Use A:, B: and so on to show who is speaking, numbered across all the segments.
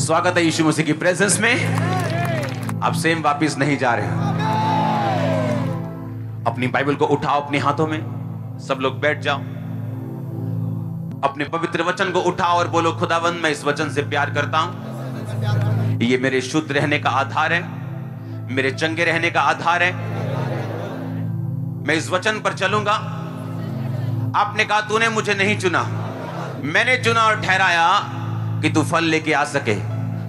A: स्वागत है यीशु मसीह की प्रेजेंस में। आप सेम वापिस नहीं जा रहे। अपनी बाइबल को उठाओ अपने हाथों में, सब लोग बैठ जाओ। अपने पवित्र वचन को उठाओ और बोलो, खुदावंद मैं इस वचन से प्यार करता हूं। ये मेरे शुद्ध रहने का आधार है, मेरे चंगे रहने का आधार है। मैं इस वचन पर चलूंगा। आपने कहा तूने मुझे नहीं चुना, मैंने चुना और ठहराया कि तू फल लेके आ सके,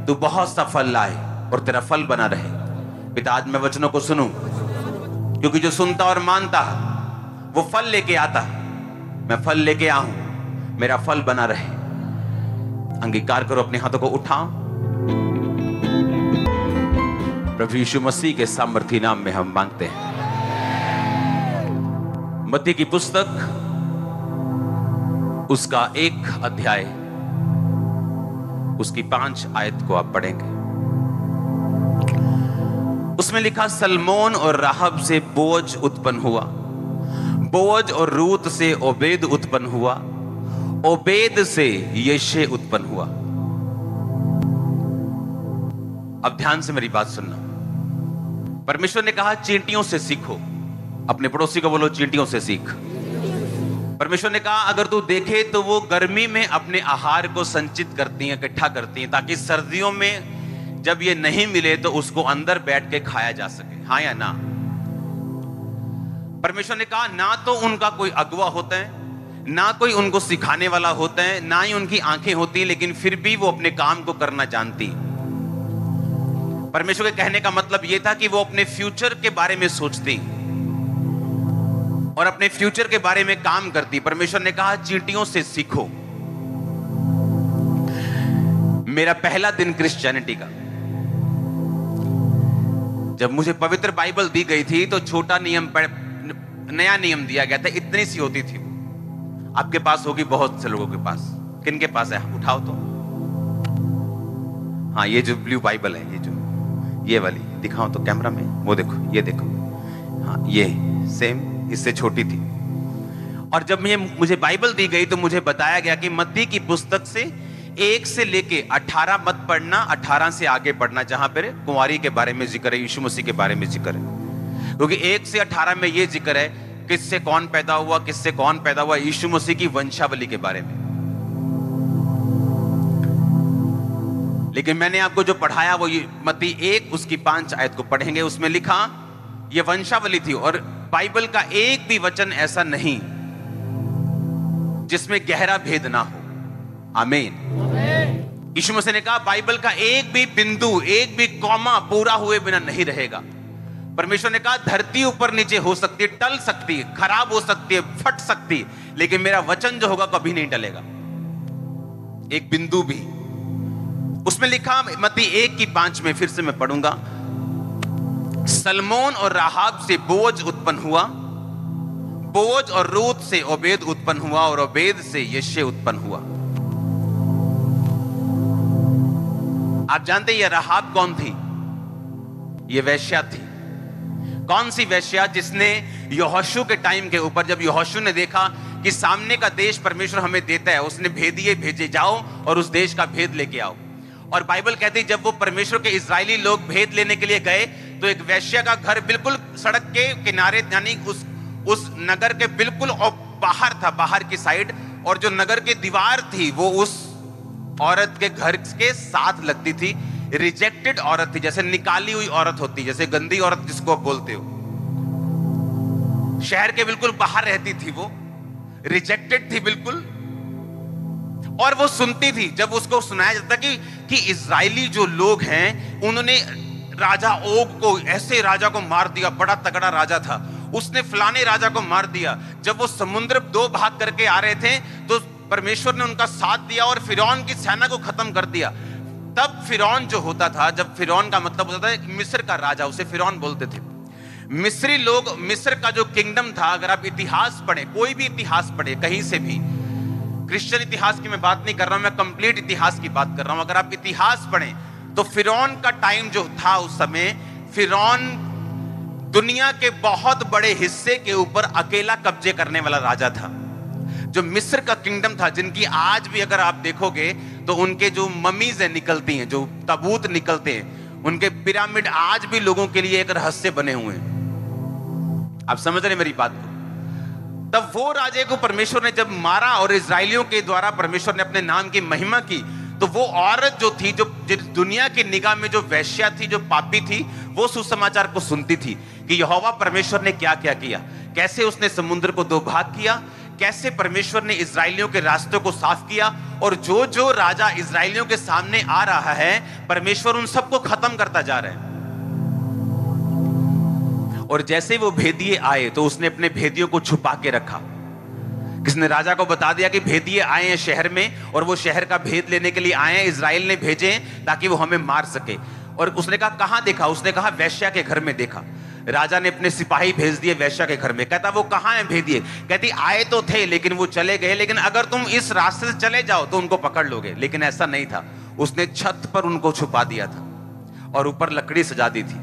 A: तू बहुत सा फल लाए और तेरा फल बना रहे। पिता, आज मैं वचनों को सुनूं, क्योंकि जो सुनता और मानता वो फल लेके आता। मैं फल लेके आऊं, मेरा फल बना रहे। अंगीकार करो, अपने हाथों को उठाओ। प्रभु यीशु मसीह के सामर्थी नाम में हम मांगते हैं। मत्ती की पुस्तक उसका 1 अध्याय, उसकी 5 आयत को आप पढ़ेंगे। उसमें लिखा, सलमोन और राहब से बोअज उत्पन्न हुआ, बोअज और रूत से ओबेद उत्पन्न हुआ, ओबेद से यिशै उत्पन्न हुआ। अब ध्यान से मेरी बात सुनना। परमेश्वर ने कहा चींटियों से सीखो। अपने पड़ोसी को बोलो, चींटियों से सीख। परमेश्वर ने कहा अगर तू देखे तो वो गर्मी में अपने आहार को संचित करती हैं, इकट्ठा करती हैं, ताकि सर्दियों में जब ये नहीं मिले तो उसको अंदर बैठ के खाया जा सके। हाँ या ना? परमेश्वर ने कहा ना तो उनका कोई अगुवा होता है, ना कोई उनको सिखाने वाला होता है, ना ही उनकी आंखें होती हैं, लेकिन फिर भी वो अपने काम को करना जानती। परमेश्वर के कहने का मतलब यह था कि वो अपने फ्यूचर के बारे में सोचती और अपने फ्यूचर के बारे में काम करती। परमेश्वर ने कहा चींटियों से सीखो। मेरा पहला दिन क्रिश्चियनिटी का, जब मुझे पवित्र बाइबल दी गई थी तो छोटा नियम, नया नियम दिया गया था, इतनी सी होती थी। आपके पास होगी, बहुत से लोगों के पास। किन के पास है? उठाओ तो। हाँ, ये जो ब्लू बाइबल है, ये वाली दिखाओ तो कैमरा में। वो देखो, ये देखो। हाँ, ये सेम इससे छोटी थी। और जब मुझे बाइबल दी गई तो मुझे बताया गया कि मत्ती की पुस्तक से 1 से लेके 18 मत पढ़ना, 18 से आगे पढ़ना, जहां पर कुंवारी के बारे में जिक्र है, यीशु मसीह के बारे में जिक्र है। क्योंकि 1 से 18 में यह जिक्र है किससे कौन पैदा हुआ, किससे कौन पैदा हुआ, यीशु मसीह की वंशावली के बारे में। लेकिन मैंने आपको जो पढ़ाया वो मत्ती 1 उसकी 5 आयत को पढ़ेंगे। उसमें लिखा ये वंशावली थी, और बाइबल का एक भी वचन ऐसा नहीं जिसमें गहरा भेद ना हो। आमीन। यीशु मसीह ने कहा बाइबल का एक भी बिंदु, एक भी कॉमा पूरा हुए बिना नहीं रहेगा। परमेश्वर ने कहा धरती ऊपर नीचे हो सकती है, टल सकती है, खराब हो सकती है, फट सकती है, लेकिन मेरा वचन जो होगा कभी नहीं टलेगा, एक बिंदु भी। उसमें लिखा मत्ती 1 की 5 में, फिर से मैं पढ़ूंगा। सलमोन और राहब से बोअज उत्पन्न हुआ, बोअज और रूत से ओबेद उत्पन्न हुआ, और ओबेद से यिशै उत्पन्न हुआ। आप जानते हैं ये राहब कौन थी? ये वेश्या थी। कौन सी वेश्या? जिसने यहोशू के टाइम के ऊपर, जब यहोशू ने देखा कि सामने का देश परमेश्वर हमें देता है, उसने भेदिए भेजे, जाओ और उस देश का भेद लेके आओ। और बाइबल कहती है जब वो परमेश्वर के इजरायली लोग भेद लेने के लिए गए तो एक वेश्या का घर बिल्कुल सड़क के किनारे, यानी उस नगर के बिल्कुल बाहर था, बाहर की साइड, और जो नगर की दीवार थी वो उस औरत के घर के साथ लगती थी। रिजेक्टेड औरत थी, जैसे निकाली हुई औरत होती, जैसे गंदी औरत जिसको आप बोलते हो। शहर के बिल्कुल बाहर रहती थी, वो रिजेक्टेड थी बिल्कुल। और वो सुनती थी, जब उसको सुनाया जाता कि इजरायली जो लोग हैं उन्होंने राजा ओग को, ऐसे राजा को मार दिया, बड़ा तगड़ा राजा था, उसने फलाने राजा को मार दिया। जब वो समुद्र 2 भाग करके आ रहे थे तो परमेश्वर ने उनका साथ दिया और फिरौन की सेना को खत्म कर दिया। तब फिरौन जो होता था, जब फिरौन का मतलब होता था मिस्र का राजा, उसे फिरौन बोलते थे। मिस्री लोग, मिस्र का जो किंगडम था, अगर आप इतिहास पढ़े, कोई भी इतिहास पढ़े कहीं से भी, क्रिश्चियन इतिहास की मैं बात नहीं कर रहा हूं, मैं कंप्लीट इतिहास की बात कर रहा हूं। अगर आप इतिहास पढ़ें तो फिरौन का टाइम जो था उस समय, फिरौन दुनिया के बहुत बड़े हिस्से के ऊपर अकेला कब्जे करने वाला राजा था। जो मिस्र का किंगडम था, जिनकी आज भी अगर आप देखोगे तो उनके जो ममीज है निकलती हैं, जो ताबूत निकलते हैं, उनके पिरामिड आज भी लोगों के लिए एक रहस्य बने हुए हैं। आप समझ रहे मेरी बात को? तब वो राजे को परमेश्वर ने जब मारा और इजरायलियों के द्वारा परमेश्वर ने अपने नाम की महिमा की, तो वो औरत जो थी, जो दुनिया की निगाह में जो वैश्या थी, जो पापी थी, वो सुसमाचार को सुनती थी कि यहोवा परमेश्वर ने क्या क्या किया, कैसे उसने समुद्र को दो भाग किया, कैसे परमेश्वर ने इजरायलियों के रास्तों को साफ किया, और जो जो राजा इजरायलियों के सामने आ रहा है, परमेश्वर उन सबको खत्म करता जा रहा है। और जैसे वो भेदिए आए तो उसने अपने भेदियों को छुपा के रखा। किसने राजा को बता दिया कि भेदिए आए हैं शहर में, और वो शहर का भेद लेने के लिए आए हैं, इजराइल ने भेजे हैं ताकि वो हमें मार सके। और उसने कहा कहां देखा? उसने कहा वैश्या के घर में देखा। राजा ने अपने सिपाही भेज दिए वैश्या के घर में। कहता वो कहां है भेदिए? कहती आए तो थे लेकिन वो चले गए, लेकिन अगर तुम इस रास्ते से चले जाओ तो उनको पकड़ लोगे। लेकिन ऐसा नहीं था, उसने छत पर उनको छुपा दिया था और ऊपर लकड़ी सजा दी थी।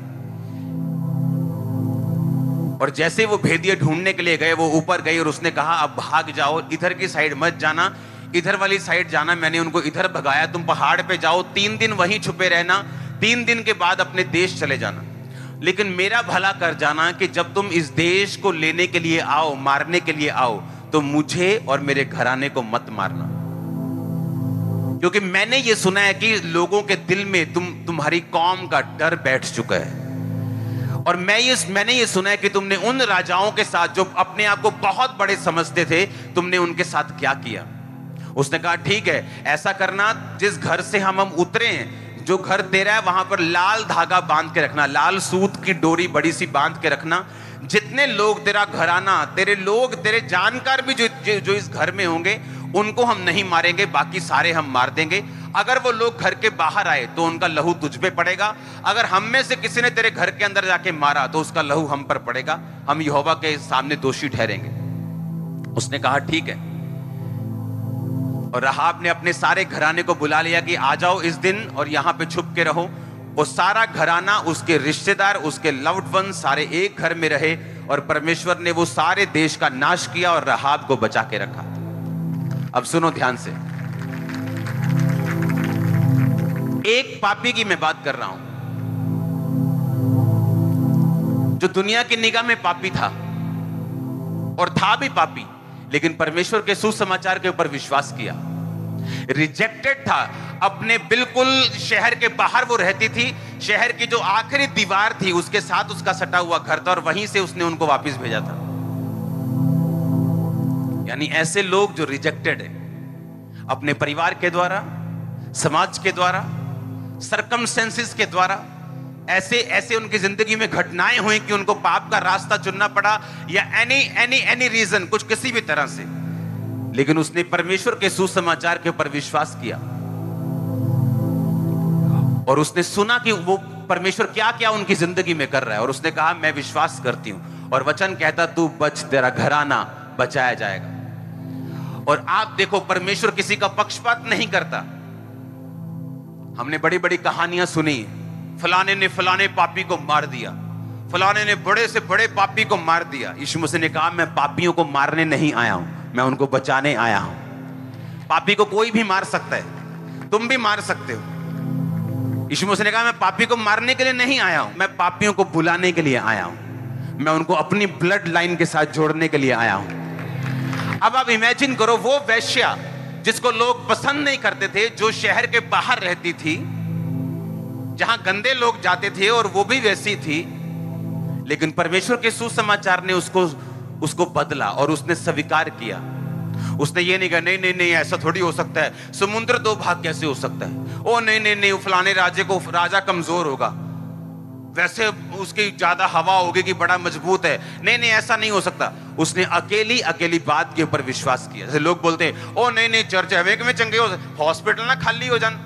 A: और जैसे वो भेदिए ढूंढने के लिए गए, वो ऊपर गई और उसने कहा अब भाग जाओ, इधर की साइड मत जाना, इधर वाली साइड जाना। मैंने उनको इधर भगाया, तुम पहाड़ पे जाओ, 3 दिन वहीं छुपे रहना, 3 दिन के बाद अपने देश चले जाना। लेकिन मेरा भला कर जाना कि जब तुम इस देश को लेने के लिए आओ, मारने के लिए आओ, तो मुझे और मेरे घराने को मत मारना, क्योंकि मैंने ये सुना है कि लोगों के दिल में तुम्हारी कौम का डर बैठ चुका है। और मैंने ये सुना है कि तुमने उन राजाओं के साथ जो अपने आप को बहुत बड़े समझते थे, तुमने उनके साथ क्या किया। उसने कहा ठीक है, ऐसा करना, जिस घर से हम उतरे हैं, जो घर तेरा है, वहां पर लाल धागा बांध के रखना, लाल सूत की डोरी बड़ी सी बांध के रखना। जितने लोग तेरा घराना, तेरे लोग, तेरे जानकार भी जो इस घर में होंगे, उनको हम नहीं मारेंगे, बाकी सारे हम मार देंगे। अगर वो लोग घर के बाहर आए तो उनका लहू तुझ पे पड़ेगा, अगर हम में से किसी ने तेरे घर के अंदर जाके मारा तो उसका लहू हम पर पड़ेगा, हम यहोवा के सामने दोषी ठहरेंगे। उसने कहा ठीक है। और राहाब ने अपने सारे घराने को बुला लिया कि आ जाओ इस दिन और यहां पे छुप के रहो। और सारा घराना, उसके रिश्तेदार, उसके लव्ड वन सारे एक घर में रहे, और परमेश्वर ने वो सारे देश का नाश किया और राहाब को बचा के रखा। अब सुनो ध्यान से, एक पापी की मैं बात कर रहा हूं जो दुनिया की निगाह में पापी था और था भी पापी, लेकिन परमेश्वर के सुसमाचार के ऊपर विश्वास किया। रिजेक्टेड था, अपने बिल्कुल शहर के बाहर वो रहती थी, शहर की जो आखिरी दीवार थी उसके साथ उसका सटा हुआ घर था, और वहीं से उसने उनको वापस भेजा था। यानी ऐसे लोग जो रिजेक्टेड है अपने परिवार के द्वारा, समाज के द्वारा, सर्कमस्टेंसेस के द्वारा, ऐसे उनकी जिंदगी में घटनाएं हुई कि उनको पाप का रास्ता चुनना पड़ा, या एनी रीजन, कुछ किसी भी तरह से, लेकिन उसने परमेश्वर के सुसमाचार के ऊपर विश्वास किया और उसने सुना कि वो परमेश्वर क्या क्या उनकी जिंदगी में कर रहा है, और उसने कहा मैं विश्वास करती हूं। और वचन कहता तू बच, तेरा घराना बचाया जाएगा। और आप देखो, परमेश्वर किसी का पक्षपात नहीं करता। हमने बड़ी बड़ी कहानियां सुनी, फलाने ने फलाने पापी को मार दिया, फलाने ने बड़े से बड़े पापी को मार दिया। यीशु मसीह ने कहा मैं पापियों को मारने नहीं आया हूं, मैं उनको बचाने आया हूं। पापी को कोई भी मार सकता है, तुम भी मार सकते हो। यीशु मसीह ने कहा मैं पापी को मारने के लिए नहीं आया हूं, मैं पापियों को बुलाने के लिए आया हूं, मैं उनको अपनी ब्लड लाइन के साथ जोड़ने के लिए आया हूं। अब आप इमेजिन करो, वो वैश्या जिसको लोग पसंद नहीं करते थे, जो शहर के बाहर रहती थी, जहां गंदे लोग जाते थे, और वो भी वैसी थी, लेकिन परमेश्वर के सुसमाचार ने उसको बदला और उसने स्वीकार किया। उसने ये नहीं कहा नहीं ऐसा थोड़ी हो सकता है, समुद्र 2 भाग कैसे हो सकता है, ओ नहीं फलाने राजा कमजोर होगा, वैसे उसकी ज्यादा हवा होगी कि बड़ा मजबूत है, नहीं ऐसा नहीं हो सकता। उसने अकेली बात के ऊपर विश्वास किया। जैसे लोग बोलते हैं ओ नहीं चर्च एवे में चंगे हो, हॉस्पिटल ना खाली हो जान,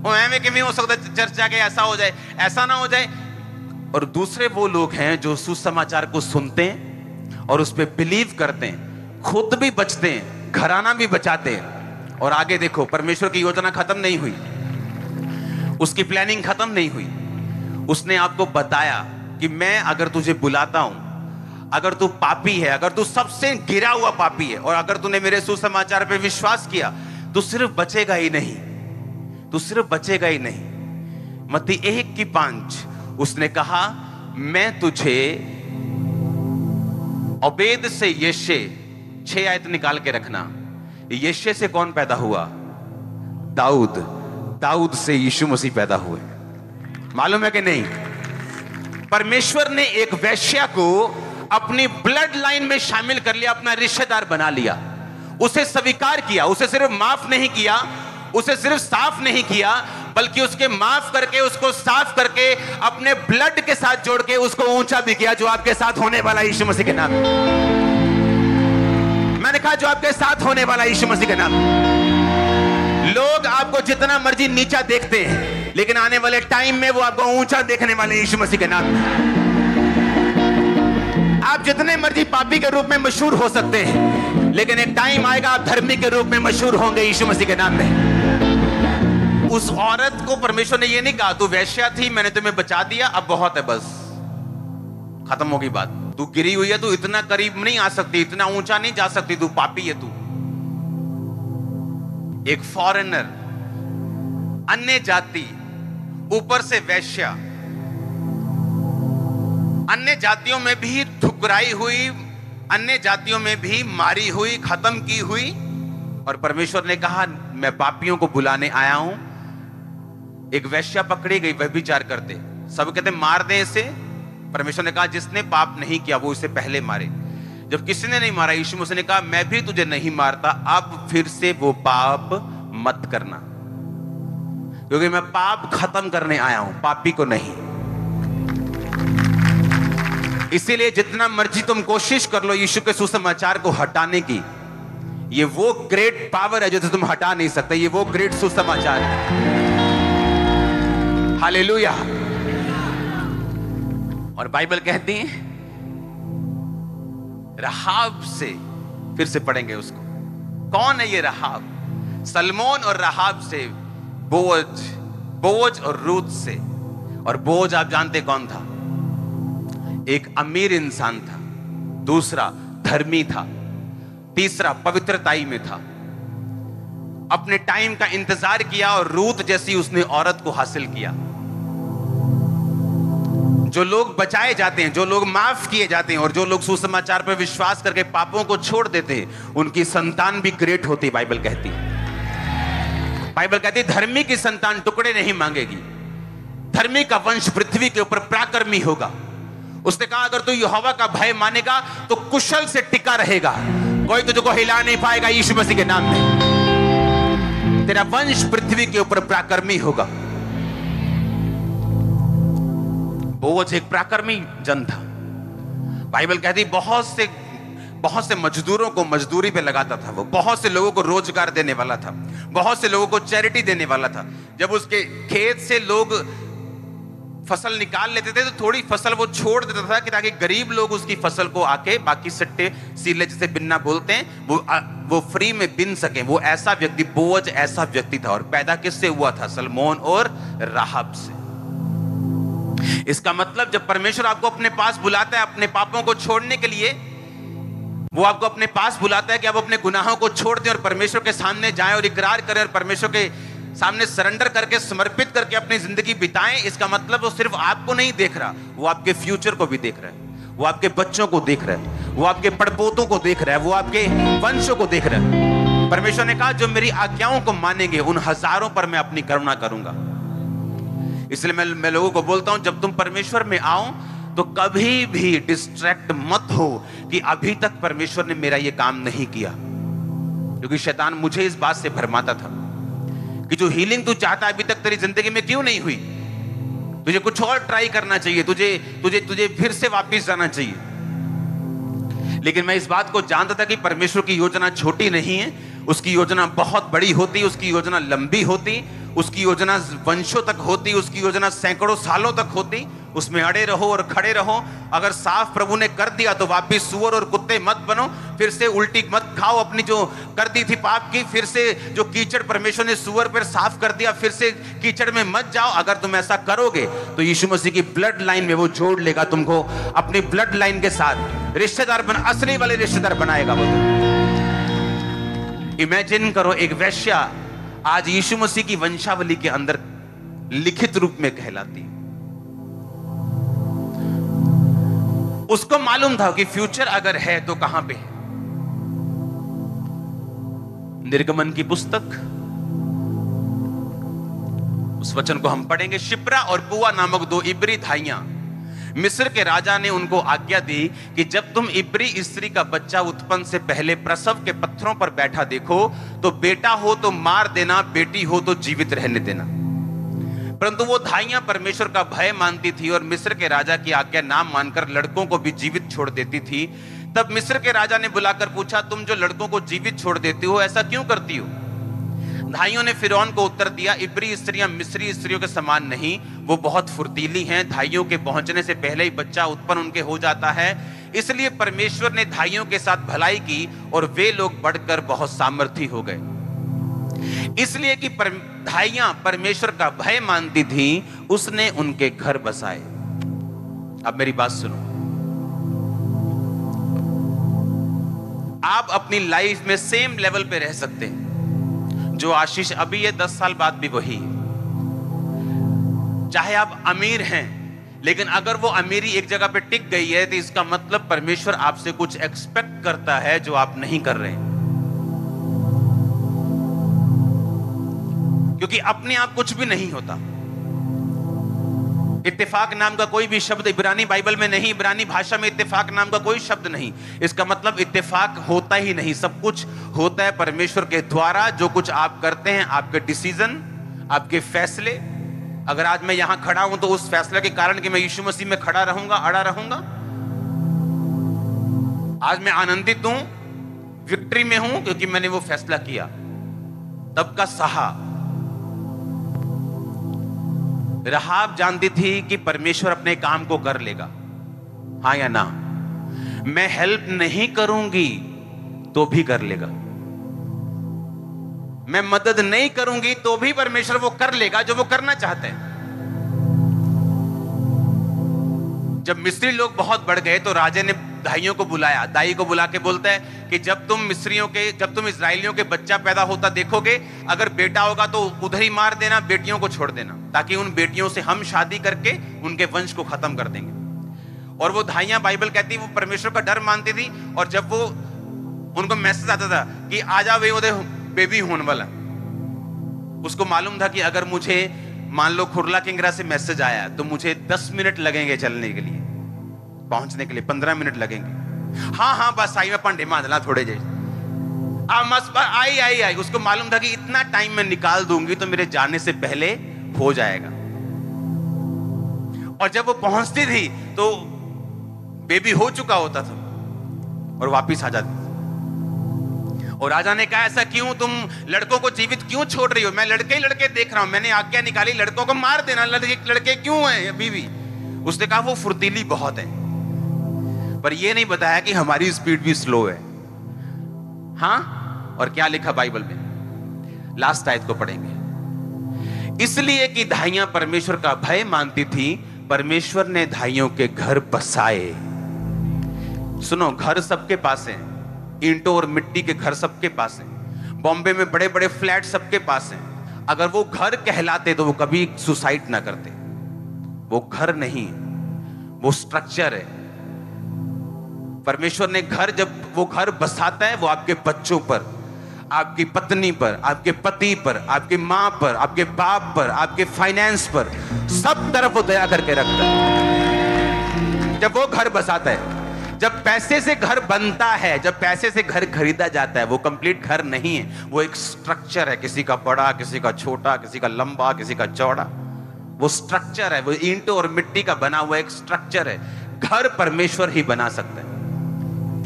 A: ओ एवे कि हो सकता चर्च जाके ऐसा हो जाए, ऐसा ना हो जाए। और दूसरे वो लोग हैं जो सुसमाचार को सुनते हैं और उस पर बिलीव करते हैं, खुद भी बचते हैं, घराना भी बचाते हैं। और आगे देखो, परमेश्वर की योजना खत्म नहीं हुई, उसकी प्लानिंग खत्म नहीं हुई। उसने आपको बताया कि मैं अगर तुझे बुलाता हूं, अगर तू पापी है, अगर तू सबसे गिरा हुआ पापी है, और अगर तूने मेरे सुसमाचार पे विश्वास किया, तो सिर्फ बचेगा ही नहीं, तू सिर्फ बचेगा ही नहीं। मत्ती 1:5 उसने कहा, मैं तुझे ओबेद से यिशै, 6 आयत निकाल के रखना। यिशै से कौन पैदा हुआ? दाऊद। दाऊद से यीशु मसीह पैदा हुए। मालूम है कि नहीं? परमेश्वर ने एक वेश्या को अपनी ब्लड लाइन में शामिल कर लिया, अपना रिश्तेदार बना लिया, उसे स्वीकार किया। उसे सिर्फ माफ नहीं किया, उसे सिर्फ साफ नहीं किया, बल्कि उसके माफ करके, उसको साफ करके, अपने ब्लड के साथ जोड़ के उसको ऊंचा भी किया, जो आपके साथ होने वाला यीशु मसीह के नाम। मैंने कहा जो आपके साथ होने वाला यीशु मसीह के नाम। लोग आपको जितना मर्जी नीचा देखते हैं, लेकिन आने वाले टाइम में वो आपको ऊंचा देखने वाले यीशु मसीह के नाम। आप जितने मर्जी पापी के रूप में मशहूर हो सकते हैं, लेकिन एक टाइम आएगा आप धर्मी के रूप में मशहूर होंगे यीशु मसीह के नाम में। उस औरत को परमेश्वर ने ये नहीं कहा तू वेश्या थी, मैंने तुम्हें बचा दिया, अब बहुत है, बस खत्म होगी बात। तू गिरी हुई है, तू इतना करीब नहीं आ सकती, इतना ऊंचा नहीं जा सकती, तू पापी है। तू एक फॉरेनर, अन्य जाति, ऊपर से वेश्या, अन्य जातियों में भी ठुकराई हुई, अन्य जातियों में भी मारी हुई, खत्म की हुई। और परमेश्वर ने कहा मैं पापियों को बुलाने आया हूं। एक वेश्या पकड़ी गई व्यभिचार करते, सब कहते मार दें इसे। परमेश्वर ने कहा जिसने पाप नहीं किया वो इसे पहले मारे। जब किसी ने नहीं मारा, यीशु मसीह ने कहा मैं भी तुझे नहीं मारता, अब फिर से वो पाप मत करना, क्योंकि मैं पाप खत्म करने आया हूं, पापी को नहीं। इसीलिए जितना मर्जी तुम कोशिश कर लो यीशु के सुसमाचार को हटाने की, ये वो ग्रेट पावर है जो तुम हटा नहीं सकते। ये वो ग्रेट सुसमाचार है। हालेलुया। और बाइबल कहती है रहाब से, फिर से पढ़ेंगे उसको, कौन है ये रहाब? सलमोन और रहाब से, बोअज और रूत से। और बोअज आप जानते कौन था? एक अमीर इंसान था, दूसरा धर्मी था, तीसरा पवित्रताई में था, अपने टाइम का इंतजार किया और रूत जैसी उसने औरत को हासिल किया। जो लोग बचाए जाते हैं, जो लोग माफ किए जाते हैं और जो लोग सुसमाचार पर विश्वास करके पापों को छोड़ देते हैं, उनकी संतान भी ग्रेट होती है। बाइबल कहती है, बाइबल कहती है धर्मी की संतान टुकड़े नहीं मांगेगी, धर्मी का वंश पृथ्वी के ऊपर पराक्रमी होगा। उसने कहा अगर तू यहोवा का भय मानेगा तो कुशल से टिका रहेगा, कोई तुझको हिला नहीं पाएगा यीशु मसीह के नाम में। तेरा वंश पृथ्वी के ऊपर पराक्रमी होगा। बोअज एक पराक्रमी जन था। बाइबल कहती बहुत से मजदूरों को मजदूरी पे लगाता था वो, बहुत से लोगों को रोजगार देने वाला था, बहुत से लोगों को चैरिटी देने वाला था। जब उसके खेत से लोग फसल निकाल लेते थे तो थोड़ी फसल वो छोड़ देता था कि ताकि गरीब लोग उसकी फसल को आके बाकी सट्टे सीले जिसे बिनना बोलते हैं वो फ्री में बिन सके। वो ऐसा व्यक्ति, बोअज ऐसा व्यक्ति था। और पैदा किससे हुआ था? सलमोन और राहब से। इसका मतलब जब परमेश्वर आपको अपने पास बुलाता है अपने पापों को छोड़ने के लिए, वो आपको अपने पास बुलाता है कि आप अपने गुनाहों को छोड़ दें और परमेश्वर के सामने जाएं और इकरार करें और परमेश्वर के सामने सरेंडर करके, समर्पित करके अपनी जिंदगी बिताएं। इसका मतलब वो सिर्फ आपको नहीं देख रहा, वो आपके फ्यूचर को भी देख रहा है, वो आपके बच्चों को देख रहा है, वो आपके पड़पोतों को देख रहा है, वो आपके वंशों को देख रहा है। परमेश्वर ने कहा जो मेरी आज्ञाओं को मानेंगे उन हजारों पर मैं अपनी करुणा करूंगा। इसलिए मैं लोगों को बोलता हूं जब तुम परमेश्वर में आओ तो कभी भी डिस्ट्रैक्ट मत हो कि अभी तक परमेश्वर ने मेरा ये काम नहीं किया, क्योंकि शैतान मुझे इस बात से भरमाता था कि जो हीलिंग तू चाहता अभी तक तेरी जिंदगी में क्यों नहीं हुई, तुझे कुछ और ट्राई करना चाहिए, तुझे फिर से वापस जाना चाहिए। लेकिन मैं इस बात को जानता था कि परमेश्वर की योजना छोटी नहीं है, उसकी योजना बहुत बड़ी होती, उसकी योजना लंबी होती, उसकी योजना वंशों तक होती, उसकी योजना सैकड़ों सालों तक होती। उसमें अड़े रहो और खड़े रहो। अगर साफ प्रभु ने कर दिया तो वापिस सुअर और कुत्ते मत बनो, फिर से उल्टी मत खाओ अपनी जो कर दी थी पाप की, फिर से जो कीचड़ परमेश्वर ने सुअर पर साफ कर दिया फिर से कीचड़ में मत जाओ। अगर तुम ऐसा करोगे तो यीशु मसीह की ब्लड लाइन में वो जोड़ लेगा तुमको, अपनी ब्लड लाइन के साथ रिश्तेदार असली वाले रिश्तेदार बनाएगा वो। इमेजिन करो एक वेश्या आज यीशु मसीह की वंशावली के अंदर लिखित रूप में कहलाती है। उसको मालूम था कि फ्यूचर अगर है तो कहां पे है। निर्गमन की पुस्तक, उस वचन को हम पढ़ेंगे। शिप्रा और पुआ नामक दो इब्री धाइयां, मिस्र के राजा ने उनको आज्ञा दी कि जब तुम इब्री स्त्री का बच्चा उत्पन्न से पहले प्रसव के पत्थरों पर बैठा देखो तो बेटा हो तो मार देना, बेटी हो तो जीवित रहने देना। परंतु वो धाइयां परमेश्वर का भय मानती थी और मिस्र के राजा की आज्ञा ना मानकर लड़कों को भी जीवित छोड़ देती थी। तब मिस्र के राजा ने बुलाकर पूछा, तुम जो लड़कों को जीवित छोड़ देती हो ऐसा क्यों करती हो? धाइयों ने फिरौन को उत्तर दिया, इब्री स्त्रियां मिस्री स्त्रियों के समान नहीं, वो बहुत फुर्तीली हैं। धाइयों के पहुंचने से पहले ही बच्चा उत्पन्न उनके हो जाता है। इसलिए परमेश्वर ने धाइयों के साथ भलाई की और वे लोग बढ़कर बहुत सामर्थी हो गए। इसलिए कि धाइयां परमेश्वर का भय मानती थी, उसने उनके घर बसाए। अब मेरी बात सुनो, आप अपनी लाइफ में सेम लेवल पे रह सकते हैं। जो आशीष अभी है 10 साल बाद भी वही है। चाहे आप अमीर हैं, लेकिन अगर वो अमीरी एक जगह पे टिक गई है तो इसका मतलब परमेश्वर आपसे कुछ एक्सपेक्ट करता है जो आप नहीं कर रहे हैं। क्योंकि अपने आप कुछ भी नहीं होता। इत्तेफाक नाम का कोई भी शब्द इब्रानी बाइबल में नहीं, इब्रानी भाषा में इत्तेफाक नाम का कोई शब्द नहीं। इसका मतलब इत्तेफाक होता ही नहीं, सब कुछ होता है परमेश्वर के द्वारा। जो कुछ आप करते हैं, आपके डिसीजन, आपके फैसले, अगर आज मैं यहां खड़ा हूं तो उस फैसले के कारण कि मैं यीशु मसीह में खड़ा रहूंगा, अड़ा रहूंगा। आज मैं आनंदित हूं, विक्ट्री में हूं, क्योंकि मैंने वो फैसला किया, तब का सहा। राहाब जानती थी कि परमेश्वर अपने काम को कर लेगा, हाँ या ना। मैं हेल्प नहीं करूंगी तो भी कर लेगा, मैं मदद नहीं करूंगी तो भी परमेश्वर वो कर लेगा जो वो करना चाहते हैं। जब मिस्री लोग बहुत बढ़ गए तो राजा ने दाइयों को बुलाया, दाई को बुला के बोलता है कि जब तुम इस्राएलियों के बच्चा पैदा होता देखोगे, अगर बेटा होगा तो उधर ही मार देना, बेटियों को छोड़ देना, ताकि उन बेटियों से हम शादी करके उनके वंश को खत्म कर देंगे। और वो धाइयां, बाइबल कहती है, वो परमेश्वर का डर मानती थी। और जब वो उनको मैसेज आता था कि आजा वे उधर बेबी होने वाला, उसको मालूम था कि अगर मुझे मान लो खुरला किंगरा से मैसेज आया तो मुझे 10 मिनट लगेंगे चलने के लिए, पहुंचने के लिए 15 मिनट लगेंगे। हाँ बस आई, मैं पंडे मादला थोड़े जैसे आई। उसको मालूम था कि इतना टाइम मैं निकाल दूंगी तो मेरे जाने से पहले हो जाएगा। और जब वो पहुंचती थी तो बेबी हो चुका होता था और वापिस आ जाती थी। और राजा ने कहा, ऐसा क्यों, तुम लड़कों को जीवित क्यों छोड़ रही हो? मैं लड़के ही लड़के देख रहा हूं, मैंने आज्ञा निकाली लड़कों को मार देना, लड़के क्यों हैं बीवी? उसने कहा वो फुर्तीली बहुत है, पर ये नहीं बताया कि हमारी स्पीड भी स्लो है। हाँ, और क्या लिखा बाइबल में, लास्ट आयत को पढ़ेंगे। इसलिए कि धाइयां परमेश्वर का भय मानती थी, परमेश्वर ने धाइयों के घर बसाए। सुनो, घर सबके पास है, ईंटों और मिट्टी के घर सबके पास हैं। बॉम्बे में बड़े बड़े फ्लैट सबके पास हैं। अगर वो घर कहलाते तो वो कभी सुसाइड ना करते। वो घर नहीं, वो स्ट्रक्चर है। परमेश्वर ने घर, जब वो घर बसाता है, वो आपके बच्चों पर, आपकी पत्नी पर, आपके पति पर, आपकी मां पर, आपके बाप पर, आपके फाइनेंस पर, सब तरफ वो दया करके रखता है जब वो घर बसाता है। जब पैसे से घर बनता है, जब पैसे से घर खरीदा जाता है, वो कंप्लीट घर नहीं है, वो एक स्ट्रक्चर है। किसी का बड़ा, किसी का छोटा, किसी का लंबा, किसी का चौड़ा, वो स्ट्रक्चर है। वो ईंटों और मिट्टी का बना हुआ एक स्ट्रक्चर है। घर परमेश्वर ही बना सकता है।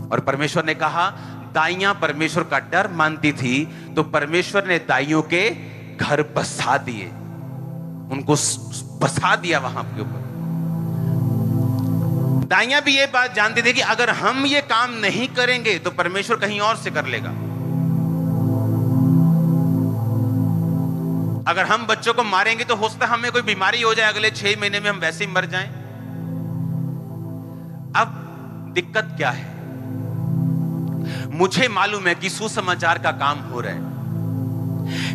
A: और परमेश्वर ने कहा, दाइयां परमेश्वर का डर मानती थी, तो परमेश्वर ने दाइयों के घर बसा दिए, उनको बसा दिया वहां के ऊपर। दाइयां भी ये बात जानती थी कि अगर हम ये काम नहीं करेंगे तो परमेश्वर कहीं और से कर लेगा। अगर हम बच्चों को मारेंगे तो हो सकता है हमें कोई बीमारी हो जाए, अगले 6 महीने में हम वैसे ही मर जाएं। अब दिक्कत क्या है? मुझे मालूम है कि सुसमाचार का काम हो रहा है,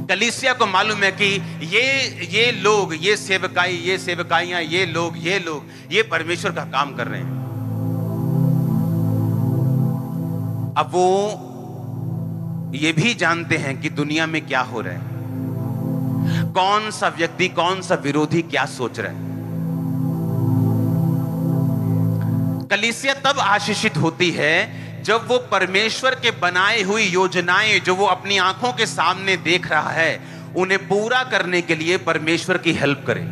A: कलीसिया को मालूम है कि ये लोग, ये सेवकाई, ये सेवकाइयां, ये लोग ये परमेश्वर का काम कर रहे हैं। अब वो ये भी जानते हैं कि दुनिया में क्या हो रहा है, कौन सा व्यक्ति, कौन सा विरोधी क्या सोच रहा है। कलीसिया तब आशीषित होती है जब वो परमेश्वर के बनाए हुई योजनाएं जो वो अपनी आंखों के सामने देख रहा है, उन्हें पूरा करने के लिए परमेश्वर की हेल्प करे।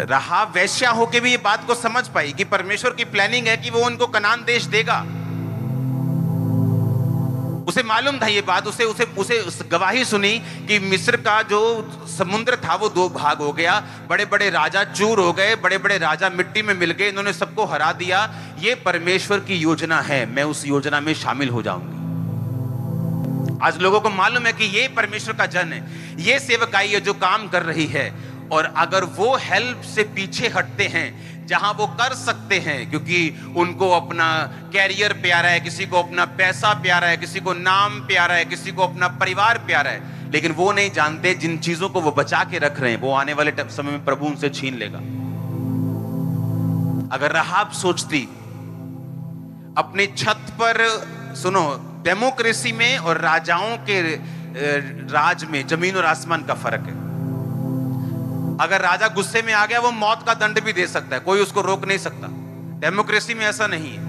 A: राहाब वेश्या होके भी ये बात को समझ पाई कि परमेश्वर की प्लानिंग है कि वो उनको कनान देश देगा। उसे मालूम था ये बात, उसे गवाही सुनी कि मिस्र का जो समुद्र था वो 2 भाग हो गया, बड़े बड़े राजा चूर हो गए, बड़े बड़े राजा मिट्टी में मिल गए, इन्होंने सबको हरा दिया। ये परमेश्वर की योजना है, मैं उस योजना में शामिल हो जाऊंगी। आज लोगों को मालूम है कि ये परमेश्वर का जन है, ये सेवकाई है जो काम कर रही है। और अगर वो हेल्प से पीछे हटते हैं जहां वो कर सकते हैं, क्योंकि उनको अपना कैरियर प्यारा है, किसी को अपना पैसा प्यारा है, किसी को नाम प्यारा है, किसी को अपना परिवार प्यारा है, लेकिन वो नहीं जानते जिन चीजों को वो बचा के रख रहे हैं वो आने वाले समय में प्रभु उनसे छीन लेगा। अगर राहाब सोचती अपनी छत पर, सुनो, डेमोक्रेसी में और राजाओं के राज में जमीन और आसमान का फर्क है। अगर राजा गुस्से में आ गया वो मौत का दंड भी दे सकता है, कोई उसको रोक नहीं सकता। डेमोक्रेसी में ऐसा नहीं है,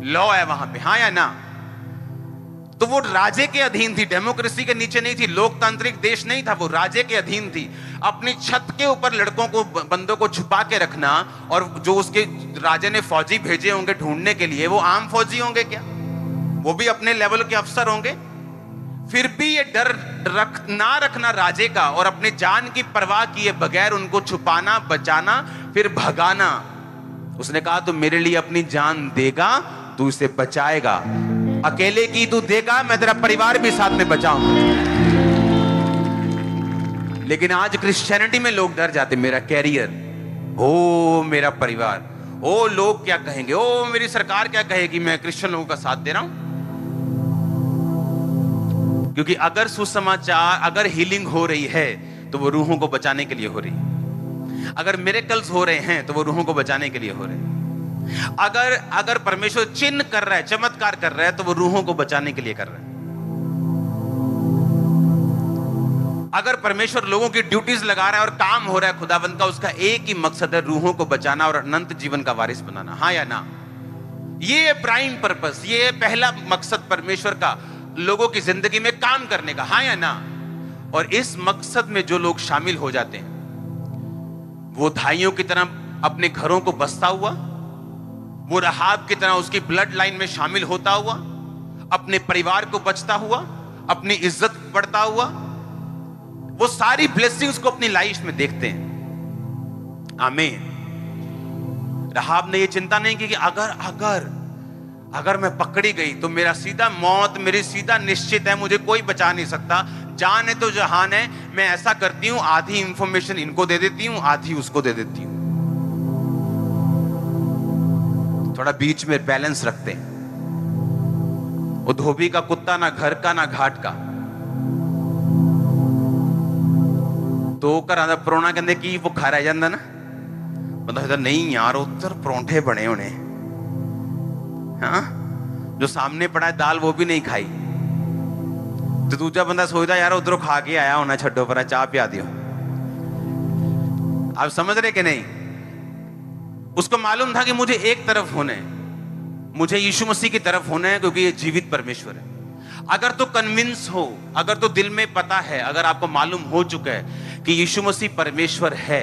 A: लॉ है वहां पे, हाँ या ना। तो वो राजे के अधीन थी, डेमोक्रेसी के नीचे नहीं थी, लोकतांत्रिक देश नहीं था, वो राजे के अधीन थी। अपनी छत के ऊपर लड़कों को, बंदों को छुपा के रखना, और जो उसके राजे ने फौजी भेजे होंगे ढूंढने के लिए, वो आम फौजी होंगे क्या? वो भी अपने लेवल के अफसर होंगे। फिर भी ये डर ना रखना राजे का, और अपने जान की परवाह किए बगैर उनको छुपाना, बचाना, फिर भगाना। उसने कहा तू मेरे लिए अपनी जान देगा, तू इसे बचाएगा, अकेले की तू देगा, मैं तेरा परिवार भी साथ में बचाऊंगा। लेकिन आज क्रिश्चियनिटी में लोग डर जाते, मेरा कैरियर, ओ मेरा परिवार, ओ लोग क्या कहेंगे, ओ मेरी सरकार क्या कहेगी मैं क्रिश्चियन लोगों का साथ दे रहा हूं। क्योंकि अगर सुसमाचार, अगर हीलिंग हो रही है तो वो रूहों को बचाने के लिए हो रही है। अगर मिरेकल्स हो रहे हैं तो वो रूहों को बचाने के लिए हो रहे हैं। अगर परमेश्वर चिन्ह कर रहा है, चमत्कार कर रहा है, तो वो रूहों को बचाने के लिए कर रहा है। अगर परमेश्वर लोगों की ड्यूटीज लगा रहा है और काम हो रहा है खुदावंद का, उसका एक ही मकसद है, रूहों को बचाना और अनंत जीवन का वारिस बनाना, हाँ या ना। ये प्राइम पर्पस, ये पहला मकसद परमेश्वर का लोगों की जिंदगी में काम करने का, हाँ या ना। और इस मकसद में जो लोग शामिल हो जाते हैं, वो धाइयों की तरह अपने घरों को बसता हुआ, वो राहाब की तरह उसकी ब्लड लाइन में शामिल होता हुआ, अपने परिवार को बचता हुआ, अपनी इज्जत बढ़ता हुआ, वो सारी ब्लेसिंग्स को अपनी लाइफ में देखते हैं। आमीन। राहाब ने ये चिंता नहीं की कि अगर मैं पकड़ी गई तो मेरा सीधा मौत, मेरी सीधा निश्चित है, मुझे कोई बचा नहीं सकता। जान है तो जहान है, मैं ऐसा करती हूं, आधी इंफॉर्मेशन इनको दे देती हूं, आधी उसको दे देती हूं। थोड़ा बीच में बैलेंस रखते हैं। वो धोबी का कुत्ता, ना घर का ना घाट का। तो कर परोना कहते कि वो खा रह जाता ना, मतलब नहीं यार उधर परोंठे बने होने, हाँ, जो सामने पड़ा है दाल वो भी नहीं खाई, तो दूसरा बंदा सोचता यार उधरों खा के आया होना, छड्डो पर चाह पिया दियो। आप समझ रहे कि नहीं? उसको मालूम था कि मुझे एक तरफ होना है, मुझे यीशु मसीह की तरफ होना है, क्योंकि ये जीवित परमेश्वर है। अगर तो कन्विंस हो, अगर तो दिल में पता है, अगर आपको मालूम हो चुका है कि यीशु मसीह परमेश्वर है,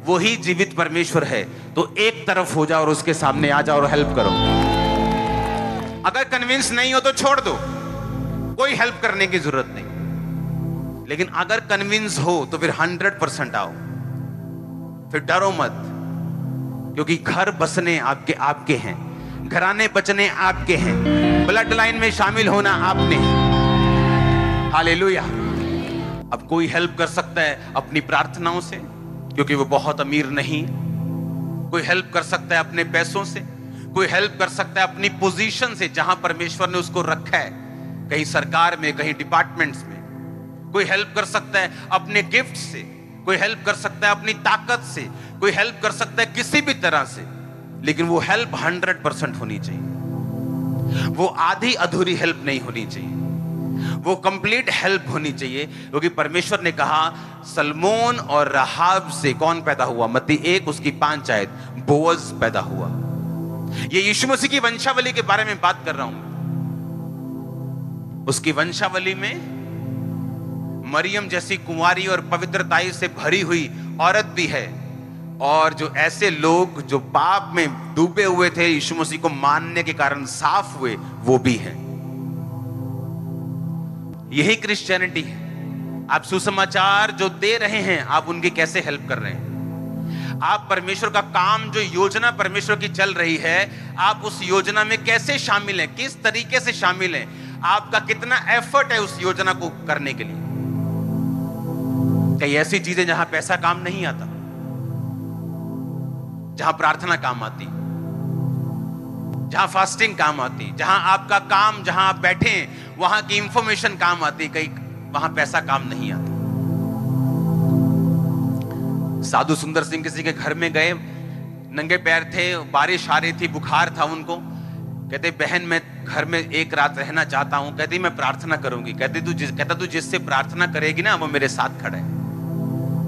A: वही जीवित परमेश्वर है, तो एक तरफ हो जाओ और उसके सामने आ जाओ और हेल्प करो। अगर कन्विंस नहीं हो तो छोड़ दो, कोई हेल्प करने की जरूरत नहीं। लेकिन अगर कन्विंस हो तो फिर 100% आओ, फिर डरो मत, क्योंकि घर बसने आपके हैं, घराने बचने आपके हैं, ब्लड लाइन में शामिल होना आपने। हालेलुया। अब कोई हेल्प कर सकता है अपनी प्रार्थनाओं से, क्योंकि वो बहुत अमीर नहीं। कोई हेल्प कर सकता है अपने पैसों से, कोई हेल्प कर सकता है अपनी पोजीशन से, जहां परमेश्वर ने उसको रखा है। कहीं सरकार में, कहीं डिपार्टमेंट्स में। कोई हेल्प कर सकता है अपने गिफ्ट से, कोई हेल्प कर सकता है अपनी ताकत से, कोई हेल्प कर सकता है किसी भी तरह से, लेकिन वो हेल्प 100% होनी चाहिए। वो आधी अधूरी हेल्प नहीं होनी चाहिए, वो कंप्लीट हेल्प होनी चाहिए। क्योंकि परमेश्वर ने कहा सलमोन और राहाब से कौन पैदा हुआ? मत्ती 1 उसकी 5 आयत, बोअज पैदा हुआ। ये यीशु मसीह की वंशावली के बारे में बात कर रहा हूं। उसकी वंशावली में मरियम जैसी कुंवारी और पवित्रताई से भरी हुई औरत भी है, और जो ऐसे लोग जो पाप में डूबे हुए थे यीशु मसीह को मानने के कारण साफ हुए, वो भी हैं। यही क्रिश्चियनिटी है। आप सुसमाचार जो दे रहे हैं, आप उनकी कैसे हेल्प कर रहे हैं? आप परमेश्वर का काम, जो योजना परमेश्वर की चल रही है, आप उस योजना में कैसे शामिल हैं? किस तरीके से शामिल हैं? आपका कितना एफर्ट है उस योजना को करने के लिए? कई ऐसी चीजें जहां पैसा काम नहीं आता, जहां प्रार्थना काम आती, जहां फास्टिंग काम आती, जहां आपका काम, जहां आप बैठे वहां की इंफॉर्मेशन काम आती, कहीं वहां पैसा काम नहीं आता। साधु सुंदर सिंह किसी के घर में गए, नंगे पैर थे, बारिश आ रही थी, बुखार था उनको। कहते बहन मैं घर में एक रात रहना चाहता हूं। कहती मैं प्रार्थना करूंगी। कहता तू जिससे प्रार्थना करेगी ना वो मेरे साथ खड़ा है,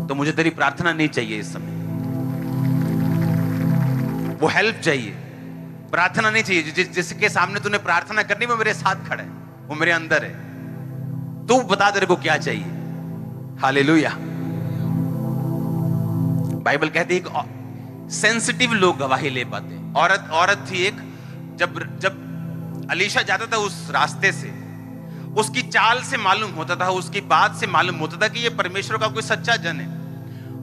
A: तो मुझे तेरी प्रार्थना नहीं चाहिए इस समय, वो हेल्प चाहिए, प्रार्थना नहीं चाहिए। जिसके सामने तूने प्रार्थना करनी वो मेरे साथ खड़ा है, वो मेरे अंदर है, तू बता तेरे को क्या चाहिए। हालेलुया। बाइबल कहती है कि सेंसिटिव लोग गवाही ले पाते। औरत थी एक, जब अलीशा जाता था उस रास्ते से, उसकी चाल से मालूम होता था, उसकी बात से मालूम होता था कि ये परमेश्वर का कोई सच्चा जन है।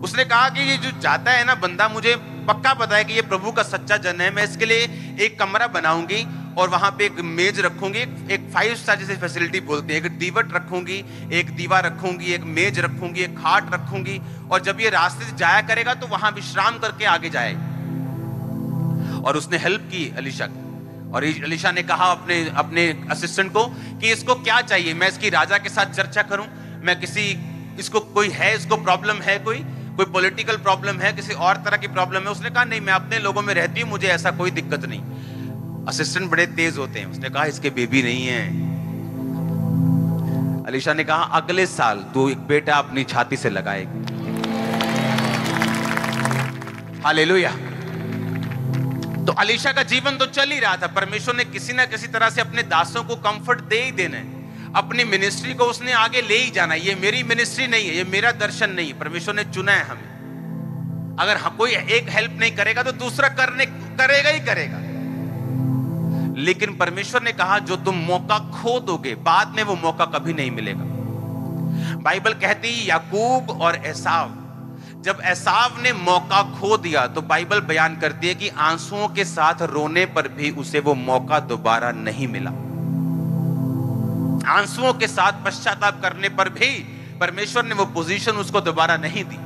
A: उसने कहा कि ये जो जाता है ना बंदा, मुझे पक्का पता है कि ये प्रभु का सच्चा जन है। मैं इसके लिए एक कमरा बनाऊंगी और वहां पे एक मेज रखूंगी, एक 5 स्टार जैसी फैसिलिटी बोलते हैं, एक दीवट रखूंगी, एक दीवा रखूंगी, एक मेज रखूंगी, एक खाट रखूंगी, और जब ये रास्ते से जाया करेगा तो वहां विश्राम करके आगे जाएगा। और उसने हेल्प की अलीशा की, और अलीशा ने कहा अपने असिस्टेंट को कि इसको क्या चाहिए, मैं इसकी राजा के साथ चर्चा करूं, मैं इसको कोई है, इसको प्रॉब्लम है, कोई पॉलिटिकल प्रॉब्लम है, किसी और तरह की प्रॉब्लम है। उसने कहा नहीं, मैं अपने लोगों में रहती हूं, मुझे ऐसा कोई दिक्कत नहीं। असिस्टेंट बड़े तेज होते हैं, उसने कहा इसके बेबी नहीं है। अलीशा ने कहा अगले साल तू एक बेटा अपनी छाती से लगाएगी। हालेलुया। तो अलीशा का जीवन तो चल ही रहा था। परमेश्वर ने किसी ना किसी तरह से अपने दासों को कंफर्ट दे ही देना है, अपनी मिनिस्ट्री को उसने आगे ले ही जाना है। ये मेरी मिनिस्ट्री नहीं है, ये मेरा दर्शन नहीं है, परमेश्वर ने चुना है हमें। अगर कोई एक हेल्प नहीं करेगा तो दूसरा करेगा ही करेगा। लेकिन परमेश्वर ने कहा जो तुम मौका खो दोगे, बाद में वो मौका कभी नहीं मिलेगा। बाइबल कहती याकूब और एसाव, जब एसाव ने मौका खो दिया तो बाइबल बयान करती है कि आंसुओं के साथ रोने पर भी उसे वो मौका दोबारा नहीं मिला। आंसुओं के साथ पश्चाताप करने पर भी परमेश्वर ने वो पोजीशन उसको दोबारा नहीं दी।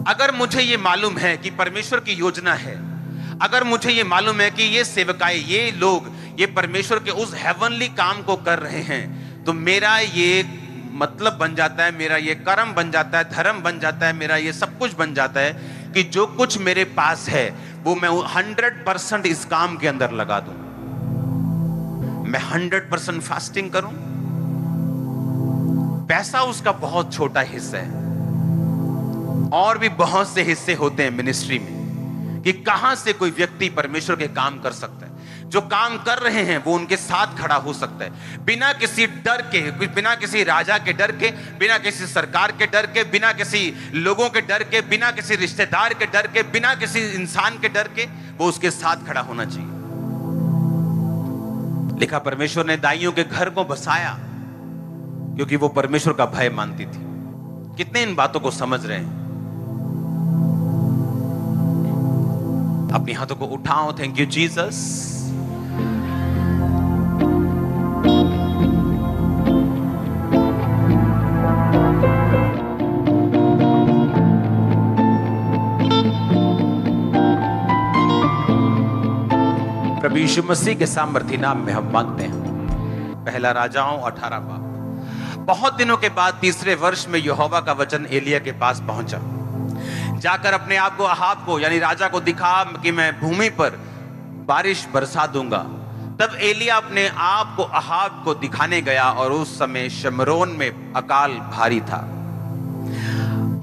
A: अगर मुझे ये मालूम है कि परमेश्वर की योजना है, अगर मुझे ये मालूम है कि ये सेवकाई, ये लोग, ये परमेश्वर के उस हेवनली काम को कर रहे हैं, तो मेरा ये मतलब बन जाता है, मेरा ये कर्म बन जाता है, धर्म बन जाता है, मेरा ये सब कुछ बन जाता है कि जो कुछ मेरे पास है वो मैं 100% इस काम के अंदर लगा दूं। मैं 100% फास्टिंग करूं। पैसा उसका बहुत छोटा हिस्सा है, और भी बहुत से हिस्से होते हैं मिनिस्ट्री में कि कहां से कोई व्यक्ति परमेश्वर के काम कर सकता है। जो काम कर रहे हैं वो उनके साथ खड़ा हो सकता है, बिना किसी डर के, बिना किसी राजा के डर के, बिना किसी सरकार के डर के, बिना किसी लोगों के डर के, बिना किसी रिश्तेदार के डर के, बिना किसी इंसान के डर के, वो उसके साथ खड़ा होना चाहिए। लिखा परमेश्वर ने दाइयों के घर को बसाया क्योंकि वो परमेश्वर का भय मानती थी। कितने इन बातों को समझ रहे हैं? अपने हाथों को उठाओ। Thank you Jesus. प्रभु यीशु मसीह के सामर्थी नाम में हम मांगते हैं, पहला राजाओं 18 बाब। बहुत दिनों के बाद तीसरे वर्ष में यहोवा का वचन एलिया के पास पहुंचा। जाकर अपने आप को अहाब को यानी राजा को दिखा कि मैं भूमि पर बारिश बरसा दूंगा। तब एलिया अपने आप को अहाब को दिखाने गया और उस समय शमरोन में अकाल भारी था।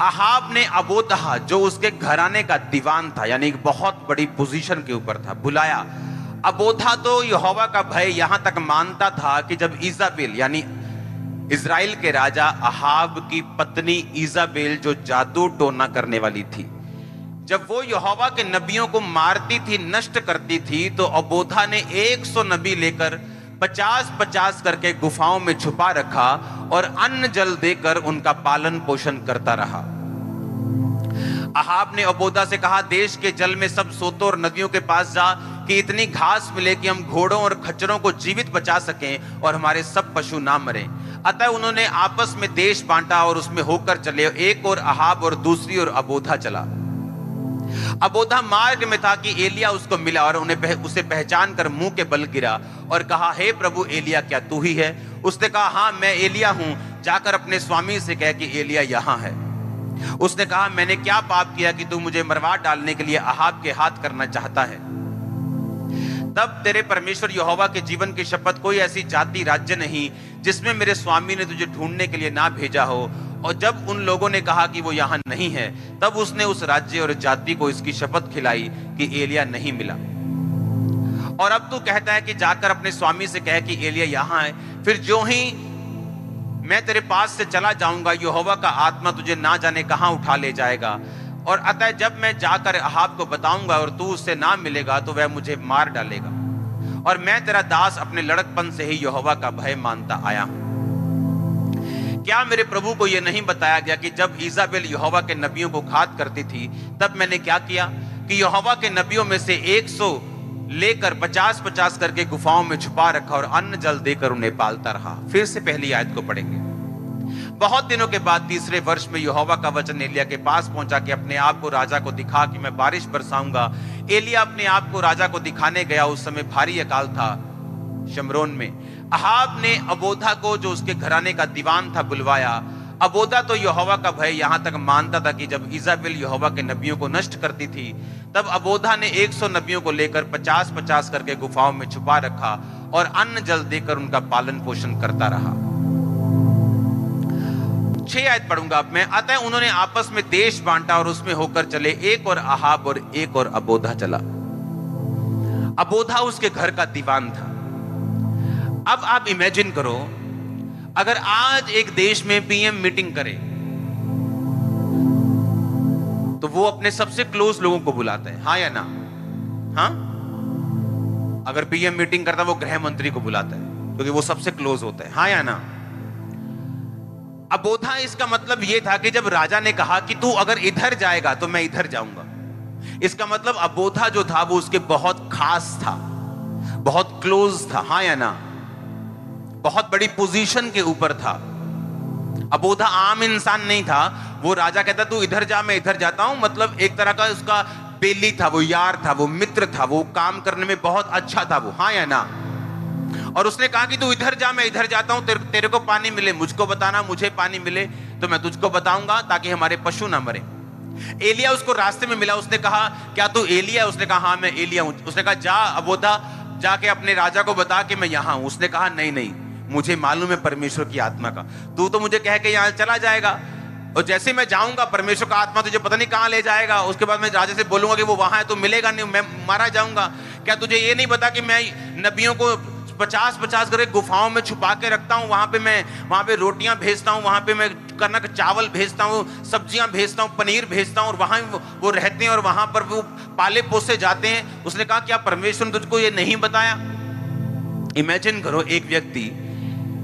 A: अहाब ने अबोतहा जो उसके घराने का दीवान था यानी एक बहुत बड़ी पोजीशन के ऊपर था, बुलाया। अबोतहा तो यहोवा का भय यहां तक मानता था कि जब इजाबेल यानी इजराइल के राजा अहाब की पत्नी इजाबेल जो जादू टोना करने वाली थी, जब वो यहोवा के नबियों को मारती थी, नष्ट करती थी, तो अबोधा ने 100 नबी लेकर 50-50 करके गुफाओं में छुपा रखा और अन्न जल देकर उनका पालन पोषण करता रहा। अहाब ने अबोधा से कहा, देश के जल में सब सोतों और नदियों के पास जा कि इतनी घास मिले कि हम घोड़ों और खच्चरों को जीवित बचा सकें और हमारे सब पशु ना मरें। अतः उन्होंने आपस में देश बांटा और उसमें होकर चले, एक और अहाब और दूसरी ओर अबोधा चला। अबोधा मार्ग में था कि एलिया उसको मिला और उसे पहचान कर मुंह के बल गिरा और कहा, हे प्रभु एलिया, क्या तू ही है? उसने कहा, हाँ मैं एलिया हूं, जाकर अपने स्वामी से कह कि एलिया यहां है। उसने कहा, मैंने क्या पाप किया कि तू मुझे मरवा डालने के लिए अहाब के हाथ करना चाहता है? तब तेरे परमेश्वर यहोवा के जीवन की शपथ, कोई ऐसी जाति राज्य नहीं जिसमें मेरे स्वामी ने तुझे ढूंढने के लिए ना भेजा हो। और जब उन लोगों ने कहा कि वो यहां नहीं है, तब उसने उस राज्य और जाति को इसकी शपथ खिलाई कि एलिया नहीं मिला। और अब तू कहता है कि जाकर अपने स्वामी से कह कि एलिया यहां है। फिर जो ही मैं तेरे पास से चला जाऊंगा, यहोवा का आत्मा तुझे ना जाने कहां उठा ले जाएगा। और अतः जब मैं जाकर अहाब को बताऊंगा और तू उससे ना मिलेगा, तो वह मुझे मार डालेगा। और मैं तेरा दास अपने लड़कपन से ही यहोवा का भय मानता आया हूं। क्या मेरे प्रभु को यह नहीं बताया गया कि जब इजाबेल यहोवा के नबियों को घात करती थी, तब मैंने क्या किया कि यहोवा के नबियों में से 100 लेकर 50-50 करके गुफाओं में छुपा रखा और अन्न जल देकर उन्हें पालता रहा। फिर से पहली आयत को पढ़ेंगे। बहुत दिनों के बाद तीसरे वर्ष में यहोवा का वचन एलिया के पास पहुंचा कि अपने आप को राजा को दिखा कि मैं बारिश बरसाऊंगा। एलिया अपने आप को राजा को दिखाने गया। उस समय भारी अकाल था शमरोन में। अहाब ने अबोधा को जो उसके घराने का दीवान था बुलवाया। अबोधा तो यहोवा का भय यहां तक मानता था कि जब इजाबेल यहोवा के नबियों को नष्ट करती थी, तब अबोधा ने 100 नबियों को लेकर 50-50 करके गुफाओं में छुपा रखा और अन्न जल देकर उनका पालन पोषण करता रहा। 6 आयत पढ़ूंगा अब मैं। अतः उन्होंने आपस में देश बांटा और उसमें होकर चले, एक और अहाब और एक और अबोधा चला। अबोधा उसके घर का दीवान था। अब आप इमेजिन करो, अगर आज एक देश में पीएम मीटिंग करे तो वो अपने सबसे क्लोज लोगों को बुलाता है, हाँ या ना? हाँ, अगर पीएम मीटिंग करता है वो गृह मंत्री को बुलाता है क्योंकि वो सबसे क्लोज होता है, हाँ या ना? अबोधा इसका मतलब यह था कि जब राजा ने कहा कि तू अगर इधर जाएगा तो मैं इधर जाऊंगा, इसका मतलब अबोधा जो था वो उसके बहुत खास था, बहुत क्लोज था, हाँ या ना? बहुत बड़ी पोजीशन के ऊपर था। अबोधा आम इंसान नहीं था। वो राजा कहता तू इधर जा, मैं इधर जाता हूं, मतलब एक तरह का उसका बेली था, वो यार था, वो मित्र था, वो काम करने में बहुत अच्छा था वो, हाँ या ना? और उसने कहा कि तू इधर जा, मैं इधर जाता हूं, तेरे को पानी मिले मुझको बताना, मुझे पानी मिले तो मैं तुझको बताऊंगा ताकि हमारे पशु ना मरे। एलिया उसको रास्ते में मिला। उसने कहा, क्या तू एलिया? उसने कहा, हाँ मैं एलिया हूं। उसने कहा, जा अबोधा, जाके अपने राजा को बता कि मैं यहां हूं। उसने कहा, नहीं नहीं, मुझे मालूम है परमेश्वर की आत्मा का, तू तो मुझे कह के यहां चला जाएगा और जैसे मैं जाऊंगा परमेश्वर का आत्मा तुझे पता नहीं कहां ले जाएगा। उसके बाद मैं राजा से बोलूंगा कि वो वहां है, तो मिलेगा नहीं, मैं मारा जाऊंगा। क्या तुझे ये नहीं पता कि मैं नबियों को 50-50 करके गुफाओं में छुपा के रखता हूं? वहां पे रोटियां भेजता हूं, वहां पे मैं कनक चावल भेजता हूं, सब्जियां भेजता हूं, पनीर भेजता हूं और वहां वो रहते हैं और वहां पर वो पाले पोसे जाते हैं। उसने कहा, क्या परमेश्वर ने तुझको ये नहीं बताया? इमेजिन करो, एक व्यक्ति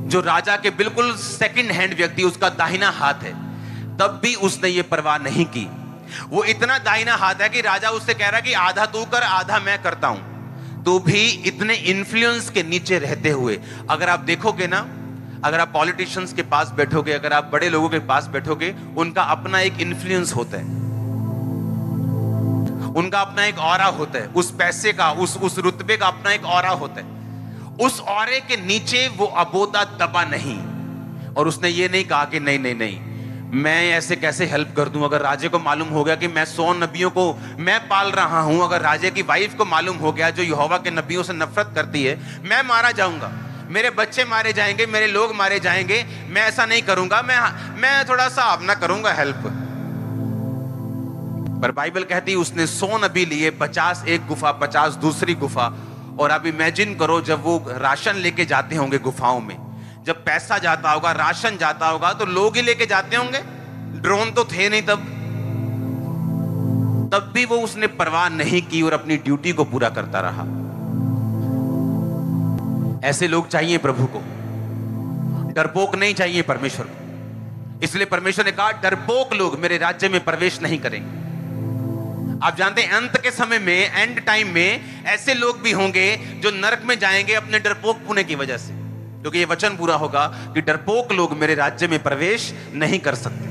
A: जो राजा के बिल्कुल सेकंड हैंड व्यक्ति, उसका दाहिना हाथ है, तब भी उसने ये परवाह नहीं की। वो इतना दाहिना हाथ है कि राजा उससे कह रहा है कि आधा तू कर, आधा मैं करता हूं। तो भी इतने इन्फ्लुएंस के नीचे रहते हुए, अगर आप देखोगे ना, अगर आप पॉलिटिशियंस के पास बैठोगे, अगर आप बड़े लोगों के पास बैठोगे, उनका अपना एक इन्फ्लुएंस होता है, उनका अपना एक ऑरा होता है, उस पैसे का, उस रुतबे का अपना एक ऑरा होता है। उस औरे के नीचे वो अबोधा दबा नहीं, और उसने ये नहीं कहा कि नहीं नहीं नहीं, मैं ऐसे कैसे हेल्प कर दूं। अगर राजे को मालूम हो गया कि मैं 100 नबियों को मैं पाल रहा हूं, अगर राजे की वाइफ को मालूम हो गया जो यहोवा के नबियों से नफरत करती है, मैं मारा जाऊंगा, मेरे बच्चे मारे जाएंगे, मेरे लोग मारे जाएंगे, मैं ऐसा नहीं करूंगा, मैं थोड़ा सा अपना करूंगा हेल्प। पर बाइबल कहती है उसने 100 नबी लिए, 50 एक गुफा, 50 दूसरी गुफा। और अब इमेजिन करो जब वो राशन लेके जाते होंगे गुफाओं में, जब पैसा जाता होगा, राशन जाता होगा, तो लोग ही लेके जाते होंगे, ड्रोन तो थे नहीं तब भी वो उसने परवाह नहीं की और अपनी ड्यूटी को पूरा करता रहा। ऐसे लोग चाहिए प्रभु को, डरपोक नहीं चाहिए परमेश्वर को। इसलिए परमेश्वर ने कहा डरपोक लोग मेरे राज्य में प्रवेश नहीं करेंगे। आप जानते हैं अंत के समय में, एंड टाइम में ऐसे लोग भी होंगे जो नरक में जाएंगे अपने डरपोक पुणे की वजह से, क्योंकि ये वचन पूरा होगा कि डरपोक लोग मेरे राज्य में प्रवेश नहीं कर सकते।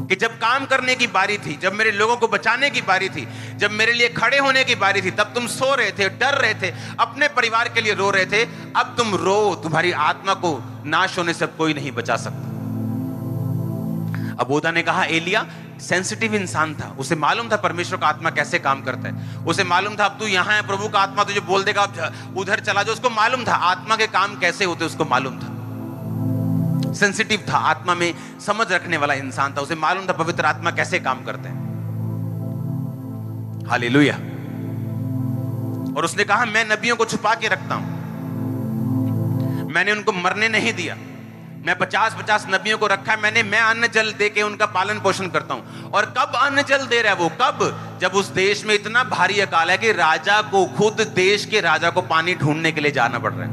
A: कि जब काम करने की बारी थी, जब मेरे लोगों को बचाने की बारी थी, जब मेरे लिए खड़े होने की बारी थी, तब तुम सो रहे थे, डर रहे थे, अपने परिवार के लिए रो रहे थे। अब तुम रो, तुम्हारी आत्मा को नाश होने से कोई नहीं बचा सकता। अबोधा ने कहा, एलिया सेंसिटिव इंसान था, उसे मालूम था परमेश्वर का आत्मा कैसे काम करता है, उसे मालूम था अब तू यहां है, प्रभु का आत्मा तुझे बोल देगा अब उधर चला जाओ। उसको मालूम था आत्मा के काम कैसे होते, उसको मालूम था, सेंसिटिव था, आत्मा में समझ रखने वाला इंसान था, उसे मालूम था पवित्र आत्मा कैसे काम करते हैं। हालेलुया। और उसने कहा मैं नबियों को छुपा के रखता हूं, मैंने उनको मरने नहीं दिया, मैं 50-50 नबियों को रखा है मैंने, मैं अन्न जल दे के उनका पालन पोषण करता हूं। और कब अन्न जल दे रहा है वो, कब? जब उस देश में इतना भारी अकाल है कि राजा को, खुद देश के राजा को पानी ढूंढने के लिए जाना पड़ रहा है,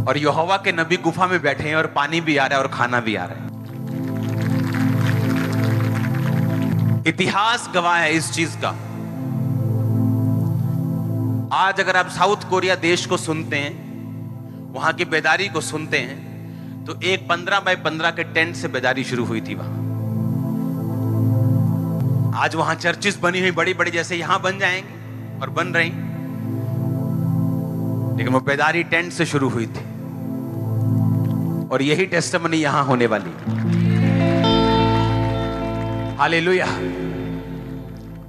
A: और यहोवा के नबी गुफा में बैठे हैं और पानी भी आ रहा है और खाना भी आ रहा है। इतिहास गवाह है इस चीज का। आज अगर आप साउथ कोरिया देश को सुनते हैं, वहां की बेदारी को सुनते हैं, तो एक 15 बाय 15 के टेंट से बेदारी शुरू हुई थी वहां। आज वहां चर्चिस बनी हुई बड़ी बड़ी, जैसे यहां बन जाएंगे और बन रही, लेकिन वो बेदारी टेंट से शुरू हुई थी। और यही टेस्टिमनी यहां होने वाली। हालेलुया।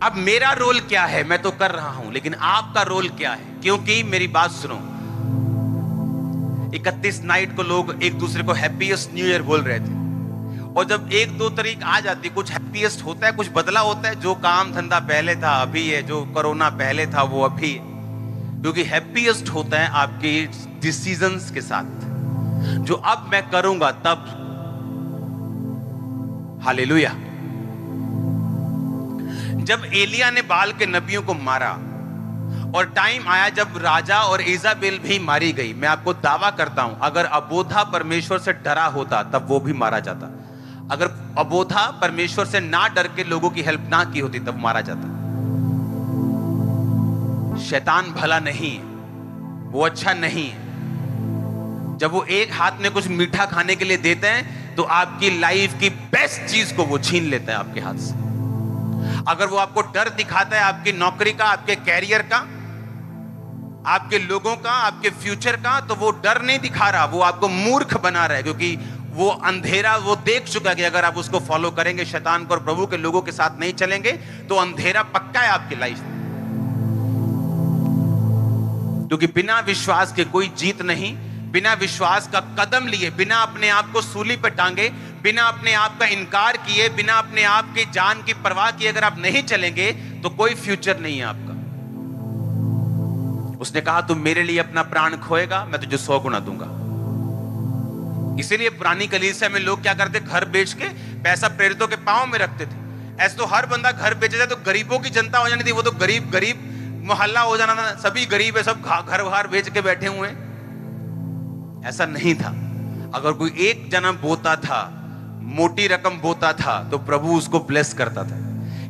A: अब मेरा रोल क्या है, मैं तो कर रहा हूं, लेकिन आपका रोल क्या है? क्योंकि मेरी बात सुनो, 31 नाइट को लोग एक दूसरे को हैप्पीएस्ट न्यू ईयर बोल रहे थे, और जब 1-2 तारीख आ जाती, कुछ हैप्पीएस्ट होता है, कुछ बदला होता है। जो काम धंधा पहले था अभी है, जो कोरोना पहले था वो अभी है, क्योंकि हैप्पीएस्ट होता है आपके डिसीजंस के साथ, जो अब मैं करूंगा तब। हालेलुया। जब एलिया ने बाल के नबियों को मारा और टाइम आया जब राजा और इजाबेल भी मारी गई, मैं आपको दावा करता हूं अगर अबोधा परमेश्वर से डरा होता तब वो भी मारा जाता। अगर अबोधा परमेश्वर से ना डर के लोगों की हेल्प ना की होती तब मारा जाता। शैतान भला नहीं है, वो अच्छा नहीं है। जब वो एक हाथ में कुछ मीठा खाने के लिए देते हैं तो आपकी लाइफ की बेस्ट चीज को वो छीन लेता है आपके हाथ से। अगर वो आपको डर दिखाता है आपकी नौकरी का, आपके कैरियर का, आपके लोगों का, आपके फ्यूचर का, तो वो डर नहीं दिखा रहा, वो आपको मूर्ख बना रहा है, क्योंकि वो अंधेरा वो देख चुका कि अगर आप उसको फॉलो करेंगे, शैतान को, और प्रभु के लोगों के साथ नहीं चलेंगे, तो अंधेरा पक्का है आपकी लाइफ में। क्योंकि बिना विश्वास के कोई जीत नहीं, बिना विश्वास का कदम लिए, बिना अपने आप को सूली पर टांगे, बिना अपने आप का इनकार किए, बिना अपने आप की जान की परवाह किए अगर आप नहीं चलेंगे तो कोई फ्यूचर नहीं है आपका। उसने कहा तुम मेरे लिए अपना प्राण खोएगा, मैं तुझे 100 गुना दूंगा। इसीलिए पुरानी कलीसिया में लोग क्या करते, घर बेच के पैसा प्रेरितों के पांव में रखते थे। ऐसे तो हर बंदा घर बेचे जाए तो गरीबों की जनता हो जानी थी, वो तो गरीब गरीब मोहल्ला हो जाना था, सभी गरीब है, सब घर बाहर बेच के बैठे हुए हैं। ऐसा नहीं था। अगर कोई एक जन्म बोता था, मोटी रकम बोता था, तो प्रभु उसको ब्लेस करता था।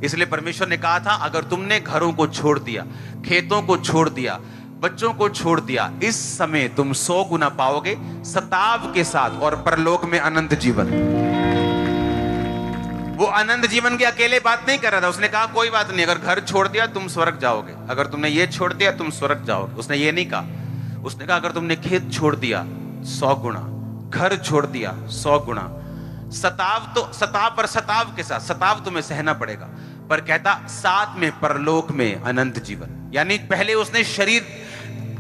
A: इसलिए परमेश्वर ने कहा था अगर तुमने घरों को छोड़ दिया, खेतों को छोड़ दिया, बच्चों को छोड़ दिया, इस समय तुम 100 गुना पाओगे सताव के साथ और परलोक में अनंत जीवन। वो अनंत जीवन की अकेले बात नहीं कर रहा था। उसने कहा कोई बात नहीं, अगर घर छोड़ दिया तुम स्वर्ग जाओगे, अगर तुमने ये छोड़ दिया तुम स्वर्ग जाओगे। उसने ये नहीं कहा। उसने कहा अगर तुमने खेत छोड़ दिया 100 गुना, घर छोड़ दिया 100 गुना, सताव पर सताव के साथ सताव तुम्हें सहना पड़ेगा, पर कहता साथ में परलोक में अनंत जीवन। यानी पहले उसने शरीर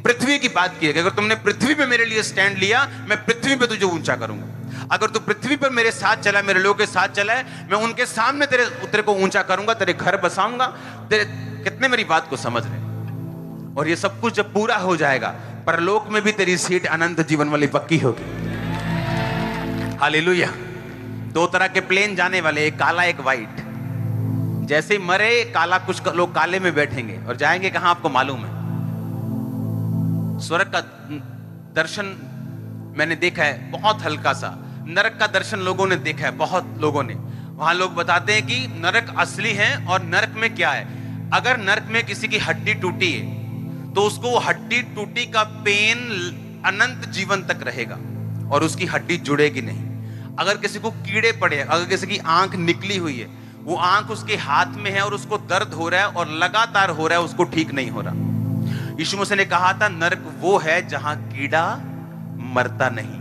A: पृथ्वी की बात की है कि अगर तुमने पृथ्वी पे मेरे लिए स्टैंड लिया, मैं पृथ्वी पे तुझे ऊंचा करूंगा। अगर तू पृथ्वी पर मेरे साथ चला, मेरे लोगों के साथ चला है, मैं उनके सामने तेरे को ऊंचा करूंगा, तेरे घर बसाऊंगा। कितने मेरी बात को समझ रहे? और ये सब कुछ जब पूरा हो जाएगा, परलोक में भी तेरी सीट अनंत जीवन वाली पक्की होगी। हालेलुया। 2 तरह के प्लेन जाने वाले, एक काला एक व्हाइट। जैसे ही मरे काला, कुछ लोग काले में बैठेंगे और जाएंगे कहां आपको मालूम है? स्वर्ग का दर्शन मैंने देखा है बहुत हल्का सा। नरक का दर्शन लोगों ने देखा है, बहुत लोगों ने। वहां लोग बताते हैं कि नरक असली है और नरक में क्या है। अगर नरक में किसी की हड्डी टूटी है तो उसको वो हड्डी टूटी का पेन अनंत जीवन तक रहेगा और उसकी हड्डी जुड़ेगी नहीं। अगर किसी को कीड़े पड़े, अगर किसी की आंख निकली हुई है, वो आंख उसके हाथ में है और उसको दर्द हो रहा है और लगातार हो रहा है, उसको ठीक नहीं हो रहा। यीशु मसीह ने कहा था नरक वो है जहां कीड़ा मरता नहीं।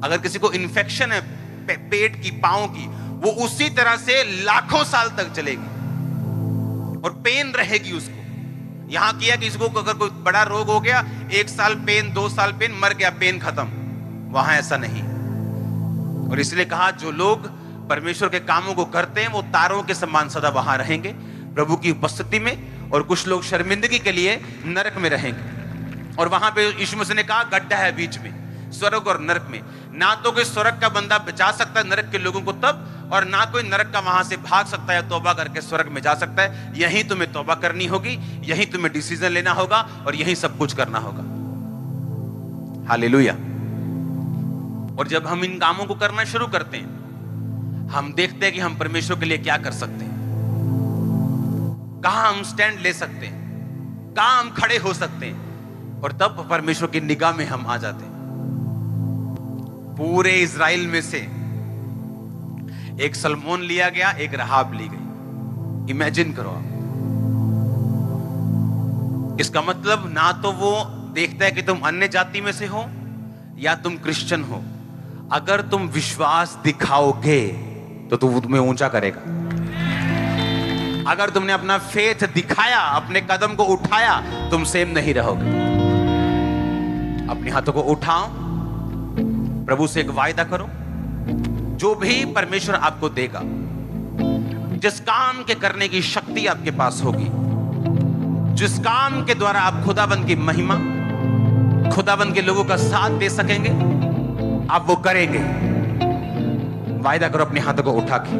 A: अगर किसी को इन्फेक्शन है पेट की, पांव की, वो उसी तरह से लाखों साल तक चलेगी और पेन रहेगी उसको। यहां किया कि इसको अगर कोई बड़ा रोग हो गया, 1 साल पेन, 2 साल पेन, मर गया, पेन खत्म। वहां ऐसा नहीं। और इसलिए कहा जो लोग परमेश्वर के कामों को करते हैं वो तारों के समान सदा वहां रहेंगे प्रभु की उपस्थिति में। और कुछ लोग शर्मिंदगी के लिए नरक में रहेंगे। और वहां पे यीशु मसीह ने कहा गड्ढा है बीच में, स्वर्ग और नरक में। ना तो कोई स्वर्ग का बंदा बचा सकता है नरक के लोगों को तब, और ना कोई नरक का वहां से भाग सकता है, तौबा करके स्वर्ग में जा सकता है। यहीं तुम्हें तौबा करनी होगी, यहीं तुम्हें डिसीजन लेना होगा और यहीं सब कुछ करना होगा। हालेलुया। और जब हम इन कामों को करना शुरू करते हैं, हम देखते हैं कि हम परमेश्वर के लिए क्या कर सकते हैं, कहां हम स्टैंड ले सकते हैं, कहां हम खड़े हो सकते हैं। और तब परमेश्वर की निगाह में हम आ जाते हैं। पूरे इज़राइल में से एक सलमोन लिया गया, एक रहाब ली गई। इमेजिन करो आप। इसका मतलब ना तो वो देखता है कि तुम अन्य जाति में से हो या तुम क्रिश्चियन हो। अगर तुम विश्वास दिखाओगे तो तू तुम्हें ऊंचा करेगा। अगर तुमने अपना फेथ दिखाया, अपने कदम को उठाया, तुम सेम नहीं रहोगे। अपने हाथों को उठाओ, प्रभु से एक वायदा करो, जो भी परमेश्वर आपको देगा, जिस काम के करने की शक्ति आपके पास होगी, जिस काम के द्वारा आप खुदाबंद की महिमा, खुदाबंद के लोगों का साथ दे सकेंगे, आप वो करेंगे। वायदा करो अपने हाथों को उठा के।